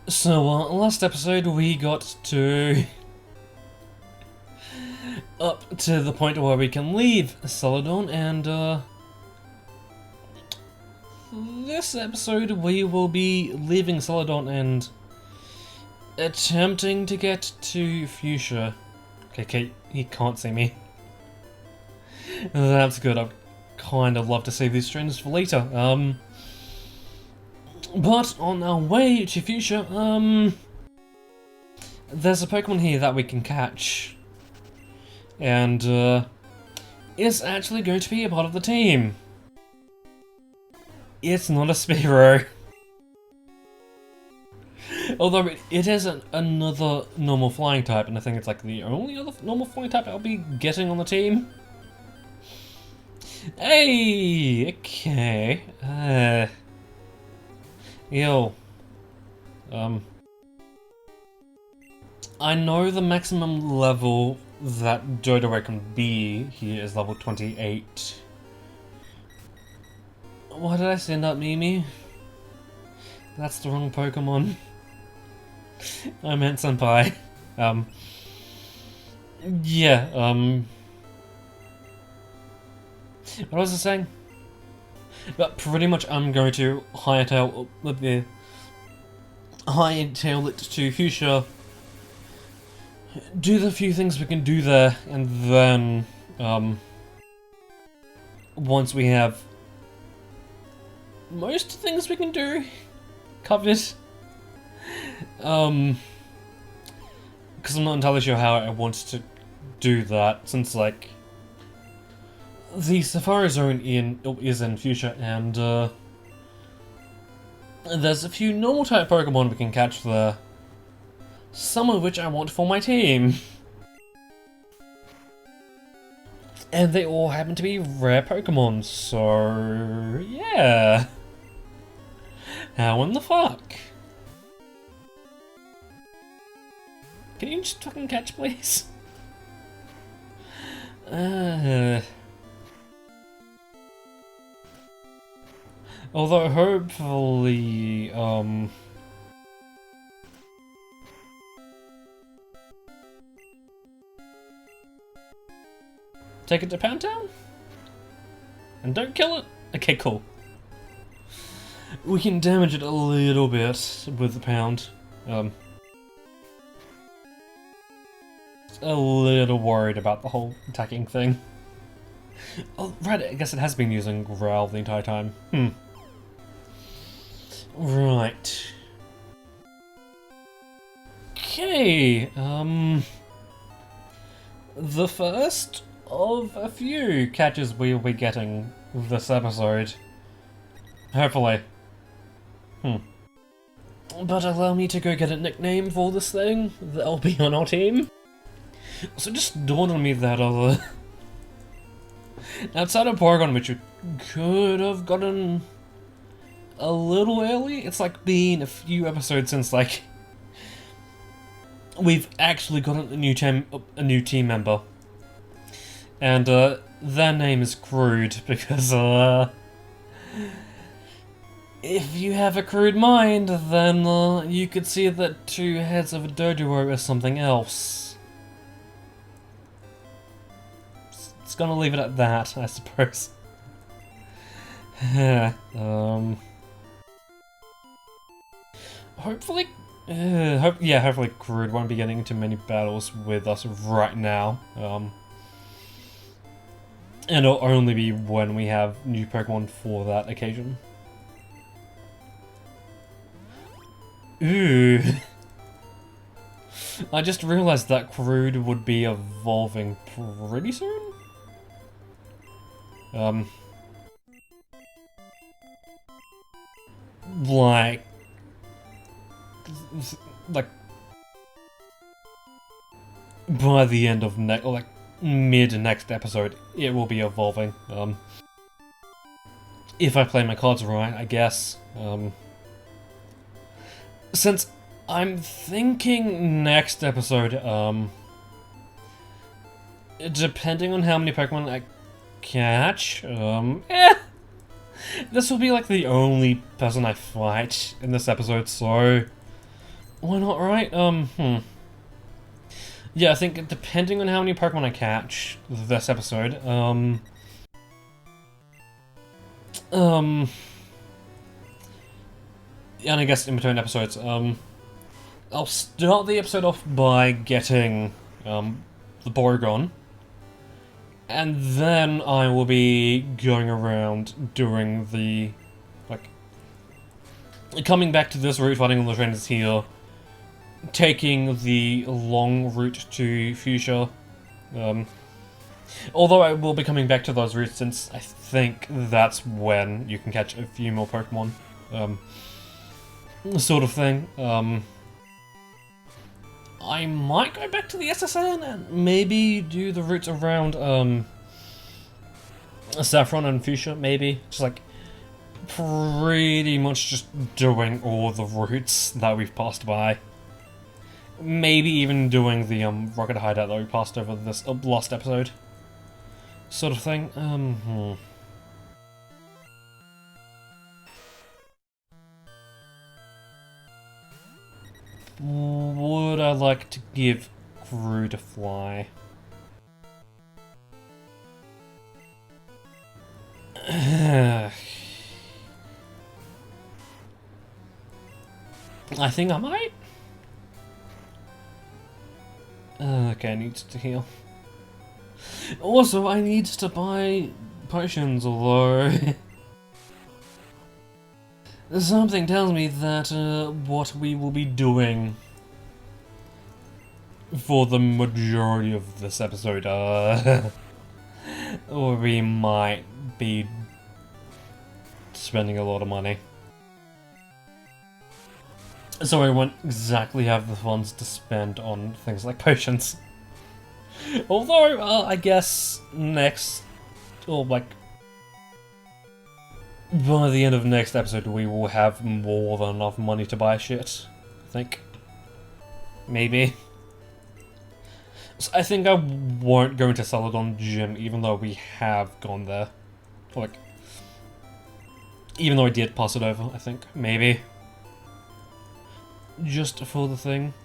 So, last episode we got to up to the point where we can leave Celadon, and this episode we will be leaving Celadon and attempting to get to Fuchsia. Okay, he can't see me. That's good. I'd kind of love to save these trainers for later. But on our way to Fuchsia, there's a Pokemon here that we can catch, and is actually going to be a part of the team. It's not a Spearow. Although it is another normal flying type, and I think it's like the only other normal flying type I'll be getting on the team. Hey, okay. Yo. I know the maximum level that Dodoray can be here is level 28. Why did I send up Mimi? That's the wrong Pokemon. I meant Senpai. Yeah, what was I saying? But pretty much I'm going to hightail it to Fuchsia, do the few things we can do there, and then, once we have most things we can do covered, because I'm not entirely sure how I want to do that, since, like, the Safari Zone is in Fuchsia, and there's a few normal type Pokemon we can catch there, some of which I want for my team. And they all happen to be rare Pokemon, so yeah. How in the fuck? Can you just fucking catch, please? Although hopefully, take it to Pound Town? And don't kill it? Okay, cool. We can damage it a little bit with the Pound. A little worried about the whole attacking thing. Oh, right, I guess it has been using Growl the entire time. Right. Okay, the first of a few catches we'll be getting this episode. Hopefully. But allow me to go get a nickname for this thing that'll be on our team. So it just dawned on me that outside of Porygon, which we could have gotten a little early, it's like been a few episodes since, like, we've actually gotten a new team member. And their name is Crude, because if you have a crude mind, then you could see that 2 heads of a Doduo is something else. It's gonna leave it at that, I suppose. Hopefully, hopefully Crude won't be getting into many battles with us right now. And it'll only be when we have new Pokemon for that occasion. Ooh. I just realized that Crude would be evolving pretty soon? Like by the end of mid next episode, it will be evolving. If I play my cards right, I guess. Since I'm thinking next episode, depending on how many Pokemon I catch, this will be like the only person I fight in this episode, so Why not, right? Yeah, I think depending on how many Pokemon I catch this episode, and I guess in between episodes, I'll start the episode off by getting, the Porygon, and then I will be going around doing the, like, coming back to this route, fighting all the trainers here, taking the long route to Fuchsia, although I will be coming back to those routes since I think that's when you can catch a few more Pokemon, sort of thing. I might go back to the SSN and maybe do the routes around, Saffron and Fuchsia, maybe. Just like, pretty much just doing all the routes that we've passed by. Maybe even doing the, Rocket Hideout that we passed over this last episode. Sort of thing. Would I like to give Groot a fly? I think I might. Okay, I need to heal. Also, I need to buy potions, although something tells me that what we will be doing for the majority of this episode, or we might be spending a lot of money. So I won't exactly have the funds to spend on things like potions. Although, I guess next, or like, by the end of next episode we will have more than enough money to buy shit, I think. Maybe. So I think I won't go into Celadon Gym even though we have gone there. Like, even though I did pass it over, I think. Maybe. Just for the thing.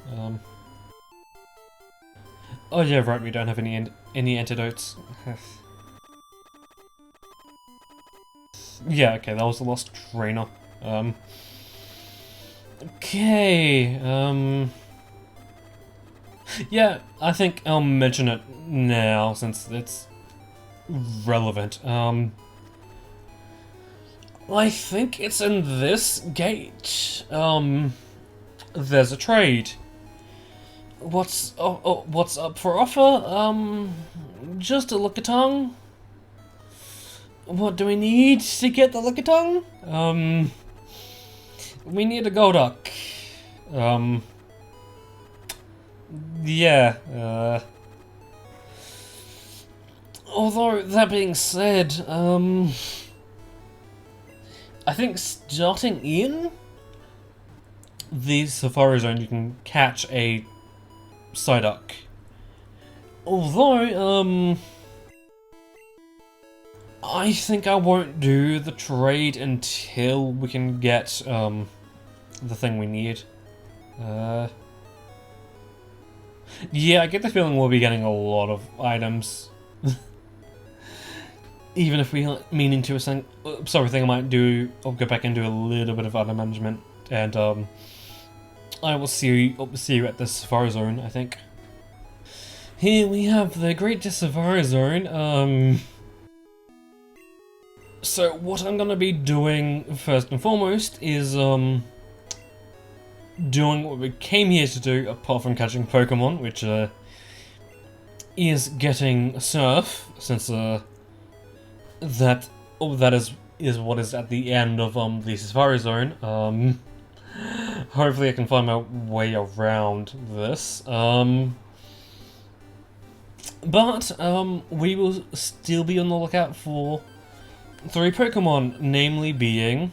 Oh yeah, right, we don't have any antidotes. Yeah, okay, that was the last trainer. Okay, yeah, I think I'll mention it now since it's relevant. I think it's in this gate. There's a trade. What's up for offer? Just a Lickitung. What do we need to get the Lickitung? We need a Golduck. Yeah, although, that being said, I think starting in the Safari Zone you can catch a Psyduck. Although, I think I won't do the trade until we can get, the thing we need. Yeah, I get the feeling we'll be getting a lot of items. Even if we aren't meaning to, sort of thing I might do, I'll go back and do a little bit of item management, and, I will see you at the Safari Zone, I think. Here we have the Great Safari Zone, so what I'm gonna be doing first and foremost is, doing what we came here to do, apart from catching Pokemon, which, is getting Surf, since, that is what is at the end of, the Safari Zone, hopefully I can find my way around this, but, we will still be on the lookout for 3 Pokemon, namely being,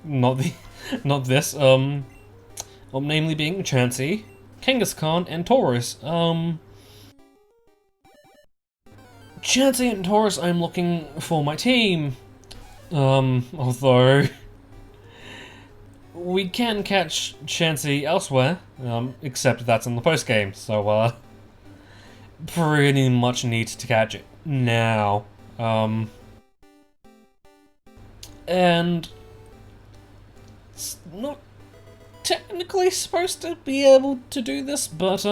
not this, namely being Chansey, Kangaskhan, and Taurus. Chansey and Taurus I'm looking for my team, although we can catch Chansey elsewhere, except that's in the post-game, so, pretty much need to catch it now. And it's not technically supposed to be able to do this, but,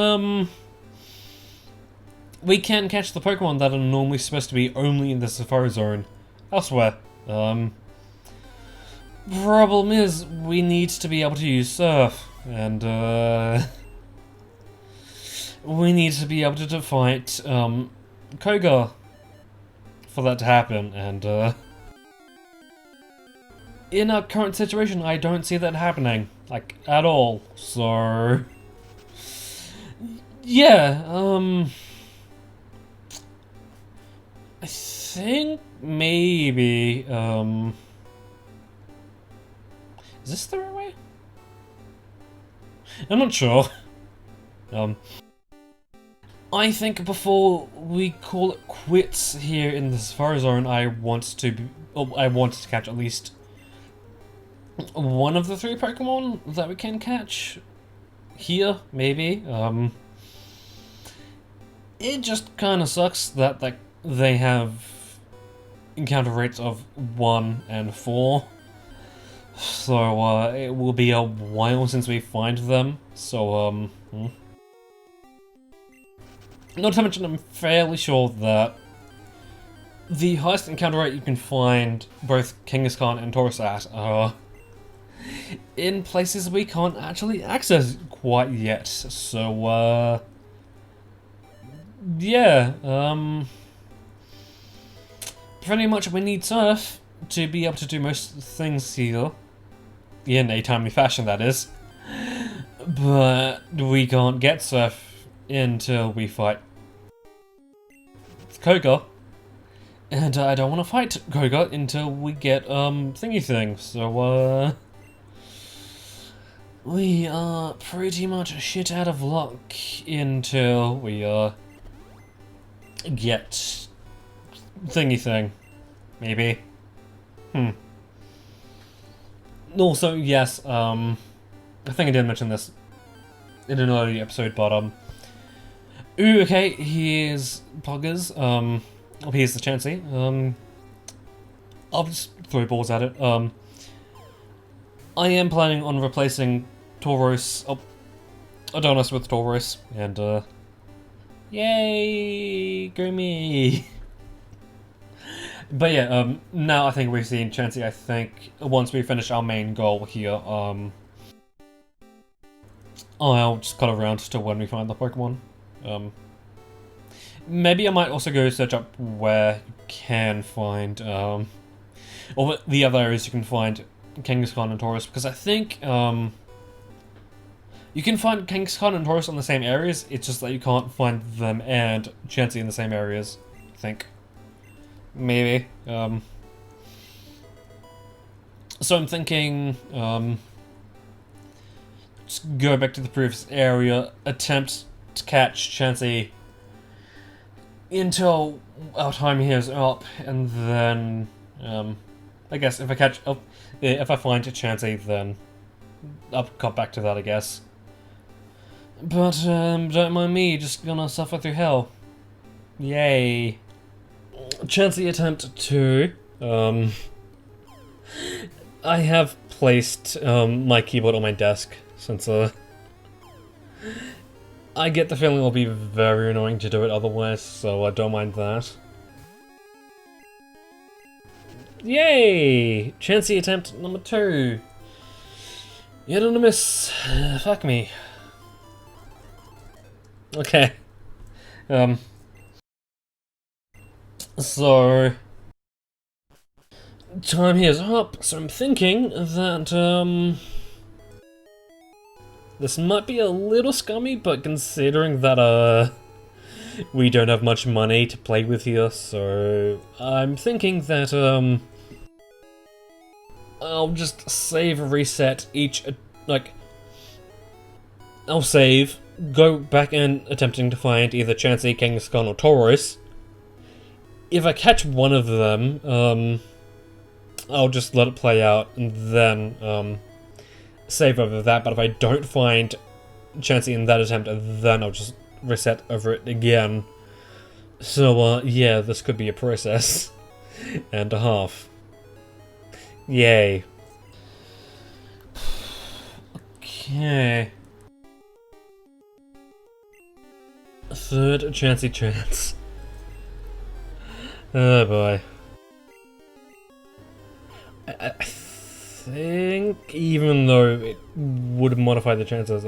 we can catch the Pokemon that are normally supposed to be only in the Safari Zone elsewhere. Problem is, we need to be able to use Surf, and, we need to be able to fight, Koga for that to happen, and, in our current situation, I don't see that happening, like, at all, so... yeah, I think maybe, is this the right way? I'm not sure. I think before we call it quits here in the Safari Zone, I wanted to catch at least one of the 3 Pokemon that we can catch here, maybe. It just kind of sucks that they have encounter rates of 1 and 4. So, it will be a while since we find them, so, Not to mention, I'm fairly sure that the highest encounter rate you can find both Kangaskhan and Tauros at are in places we can't actually access quite yet, so, yeah, pretty much we need Surf to be able to do most things here. In a timely fashion, that is. But we can't get Surf until we fight Koga. And I don't want to fight Koga until we get, thingy thing. So, we are pretty much shit out of luck until we, get thingy thing. Maybe. Also, yes, I think I did mention this in an earlier episode, but, ooh, okay, here's Poggers, here's the Chansey, I'll just throw balls at it, I am planning on replacing Tauros, Adonis with Tauros, and, yay, go me! But yeah, now I think we've seen Chansey. I think once we finish our main goal here, I'll just cut around to when we find the Pokemon. Maybe I might also go search up where you can find, or the other areas you can find Kangaskhan and Tauros, because I think, you can find Kangaskhan and Tauros on the same areas, it's just that you can't find them and Chansey in the same areas, I think. Maybe. So I'm thinking, just go back to the previous area, attempt to catch Chansey until our time here is up, and then, I guess if I find a Chansey, then I'll cut back to that, I guess. But, don't mind me, just gonna suffer through hell. Yay. Chansey attempt 2. I have placed my keyboard on my desk since I get the feeling it'll be very annoying to do it otherwise, so I don't mind that. Yay! Chansey attempt number 2. Yet on a miss. Fuck me. Okay. So, time here's up, so I'm thinking that, this might be a little scummy, but considering that, we don't have much money to play with here, so I'm thinking that, I'll just save, reset each, I'll save, go back in attempting to find either Chansey, Kangaskhan, or Tauros. If I catch one of them, I'll just let it play out, and then, save over that, but if I don't find Chansey in that attempt, then I'll just reset over it again. So, yeah, this could be a process and a half. Yay. Okay. Third Chansey chance. Oh boy. I think, even though it would modify the chances,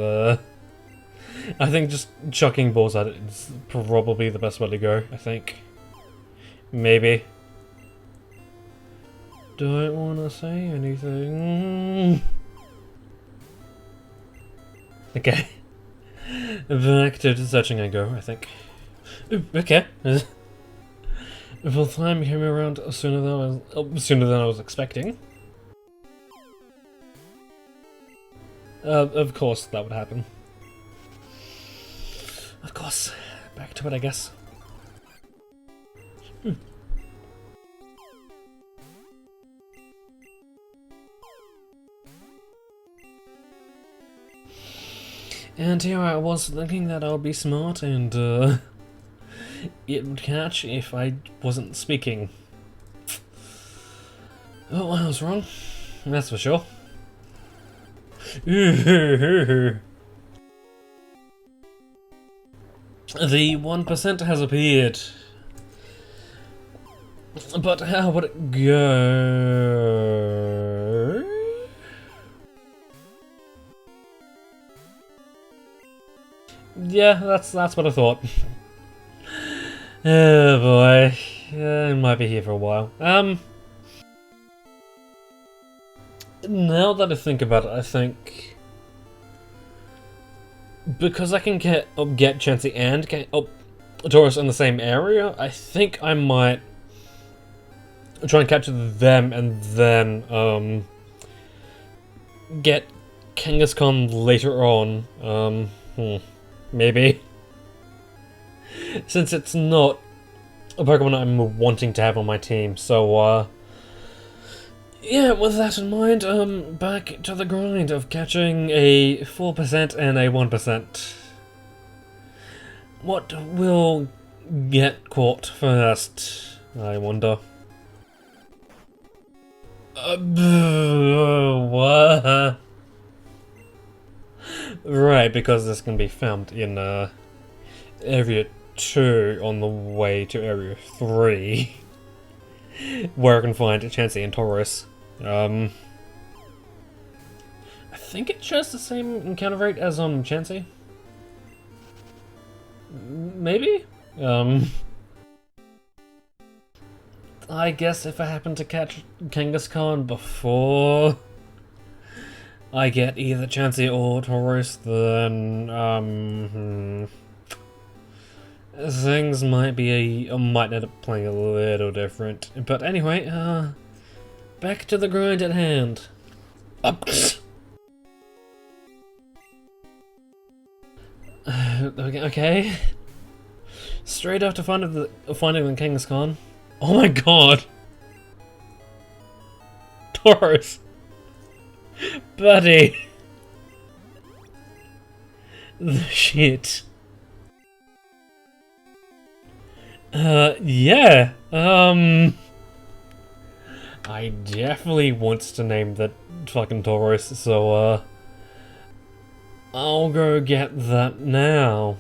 I think just chucking balls at it is probably the best way to go, I think. Maybe. Don't wanna say anything. Okay. Back to searching I go, I think. Ooh, okay. Well, time came around sooner than I was expecting. Of course that would happen. Of course. Back to it, I guess. And here I was thinking that I would be smart and, it would catch if I wasn't speaking. Oh, I was wrong. That's for sure. The 1% has appeared. But how would it go? Yeah, that's what I thought. Oh boy. I might be here for a while. Now that I think about it, I think because I can get Chansey and get Taurus in the same area, I think I might try and capture them and then get Kangaskhan later on. Maybe. Since it's not a Pokemon I'm wanting to have on my team, so yeah, with that in mind, back to the grind of catching a 4% and a 1%. What will get caught first, I wonder? What? Right, because this can be found in Area 2 on the way to Area 3, where I can find Chansey and Taurus. I think it shares the same encounter rate as Chansey. Maybe? I guess if I happen to catch Kangaskhan before I get either Chansey or Taurus, then things might might end up playing a little different. But anyway, back to the grind at hand. Okay. Straight after finding the Kangaskhan. Oh my god! Taurus! Buddy! The shit. Yeah. I definitely want to name that fucking Taurus, so, I'll go get that now.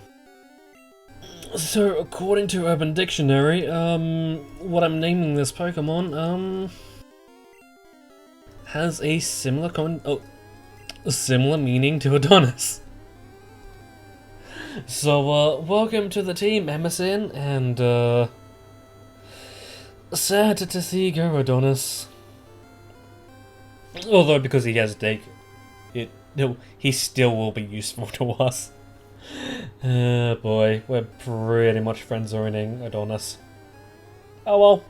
So, according to Urban Dictionary, what I'm naming this Pokemon, has a similar meaning to Adonis. So, welcome to the team, Emerson, and, sad to see you go, Adonis. Although, because he has Dake, he still will be useful to us. Boy, we're pretty much friend-zoning Adonis. Oh well.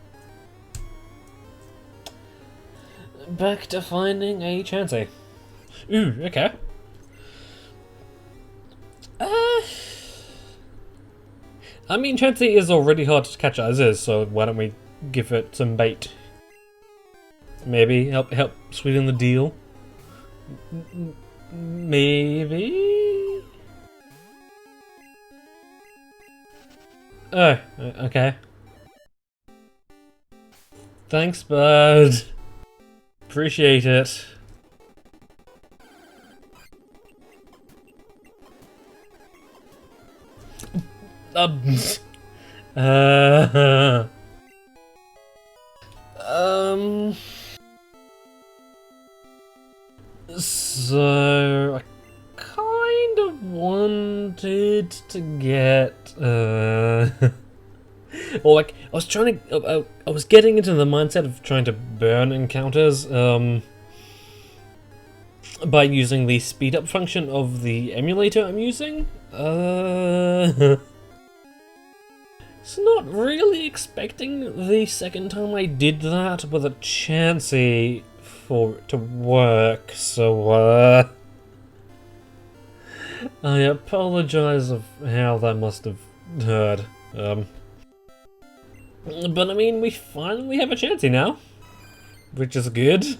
Back to finding a Chansey. Ooh, okay. I mean, Chansey is already hard to catch as is, so why don't we give it some bait? Maybe help sweeten the deal. Maybe? Oh, okay. Thanks, bud. Appreciate it. Um... uh... So, I kind of wanted to get, or like, I was trying to, I was getting into the mindset of trying to burn encounters, by using the speed up function of the emulator I'm using. It's not really expecting the second time I did that with a chancey for it to work, so I apologize of how that must have heard. But I mean, we finally have a chancey now, which is good.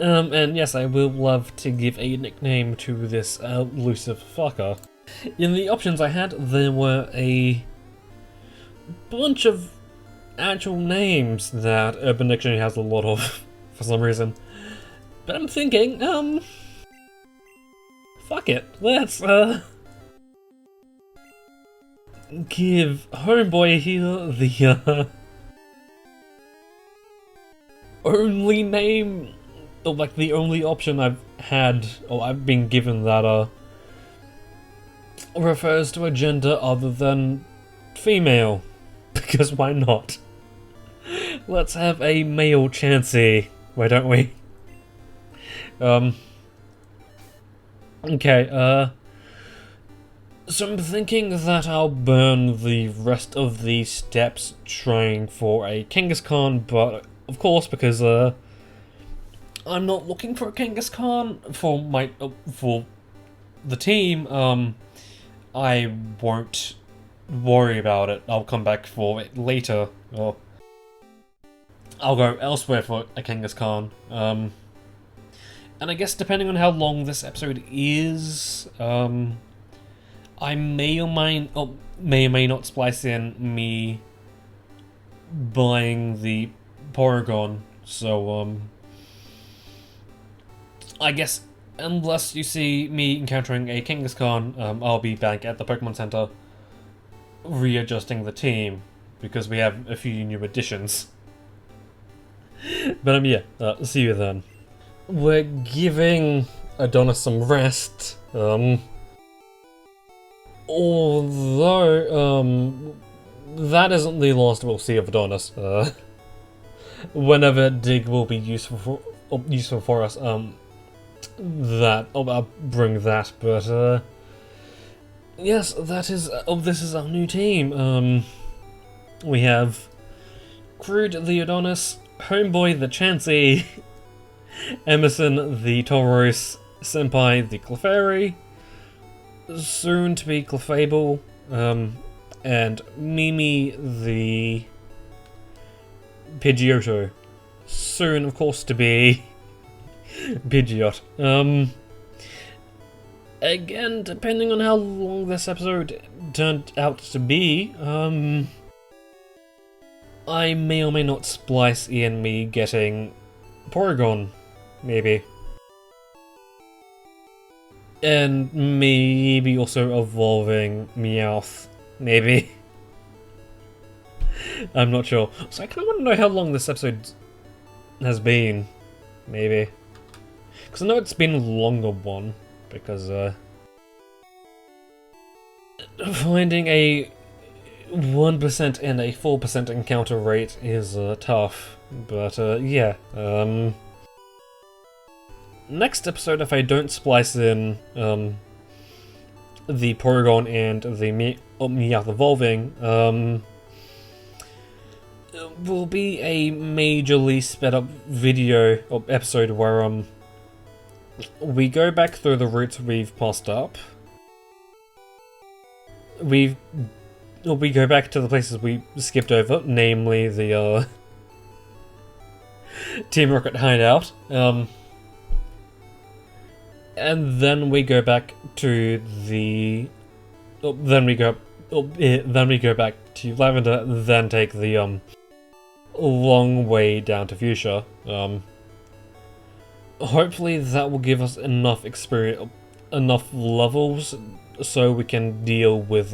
And yes, I will love to give a nickname to this elusive fucker. In the options I had, there were a bunch of actual names that Urban Dictionary has a lot of, for some reason. But I'm thinking, fuck it, let's, give Homeboy here the, only name, or like the only option I've had, or I've been given that, refers to a gender other than female. Because why not? Let's have a male Chansey, why don't we? Okay, so I'm thinking that I'll burn the rest of these steps trying for a Kangaskhan, but of course, because, I'm not looking for a Kangaskhan for my, for the team, I won't worry about it. I'll come back for it later, or I'll go elsewhere for a Kangaskhan. And I guess depending on how long this episode is, I may or may not splice in me buying the Porygon. So I guess unless you see me encountering a Kangaskhan, I'll be back at the Pokemon Center readjusting the team, because we have a few new additions. But yeah, see you then. We're giving Adonis some rest, although, that isn't the last we'll see of Adonis. Whenever Dig will be useful for us, that I'll bring that, but yes, that is this is our new team. We have Crude the Adonis, Homeboy the Chansey, Emerson the Tauros, Senpai the Clefairy, soon to be Clefable, and Mimi the Pidgeotto, soon of course to be Pidgeot. Again, depending on how long this episode turned out to be, I may or may not splice in me getting Porygon, maybe. And maybe also evolving Meowth, maybe. I'm not sure. So I kind of want to know how long this episode has been, maybe. Because I know it's been a longer one, because finding a 1% and a 4% encounter rate is tough, but yeah. Next episode, if I don't splice in the Porygon and the Meowth evolving, will be a majorly sped up video or episode where we go back through the routes we've passed up. We go back to the places we skipped over, namely the Team Rocket hideout. and then we go back to the... then we go back to Lavender, then take the long way down to Fuchsia. Hopefully that will give us enough experience, enough levels, so we can deal with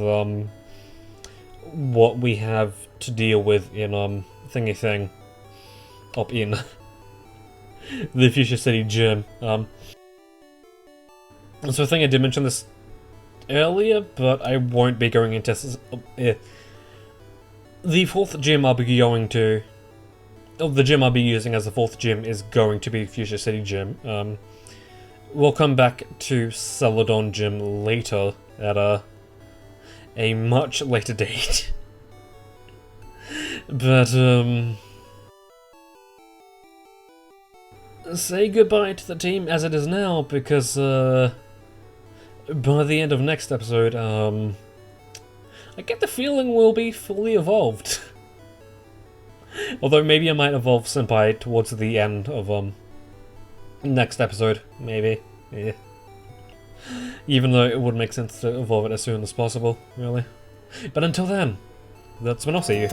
what we have to deal with in thingy thing up in the Fuchsia City gym. So I think I did mention this earlier, but I won't be going into the fourth gym I'll be going to. The gym I'll be using as the fourth gym is going to be Fuchsia City Gym. We'll come back to Celadon Gym later at a much later date. But say goodbye to the team as it is now, because by the end of next episode, I get the feeling we'll be fully evolved. Although maybe I might evolve Senpai towards the end of next episode, maybe. Yeah. Even though it would make sense to evolve it as soon as possible, really. But until then, that's when I'll see you.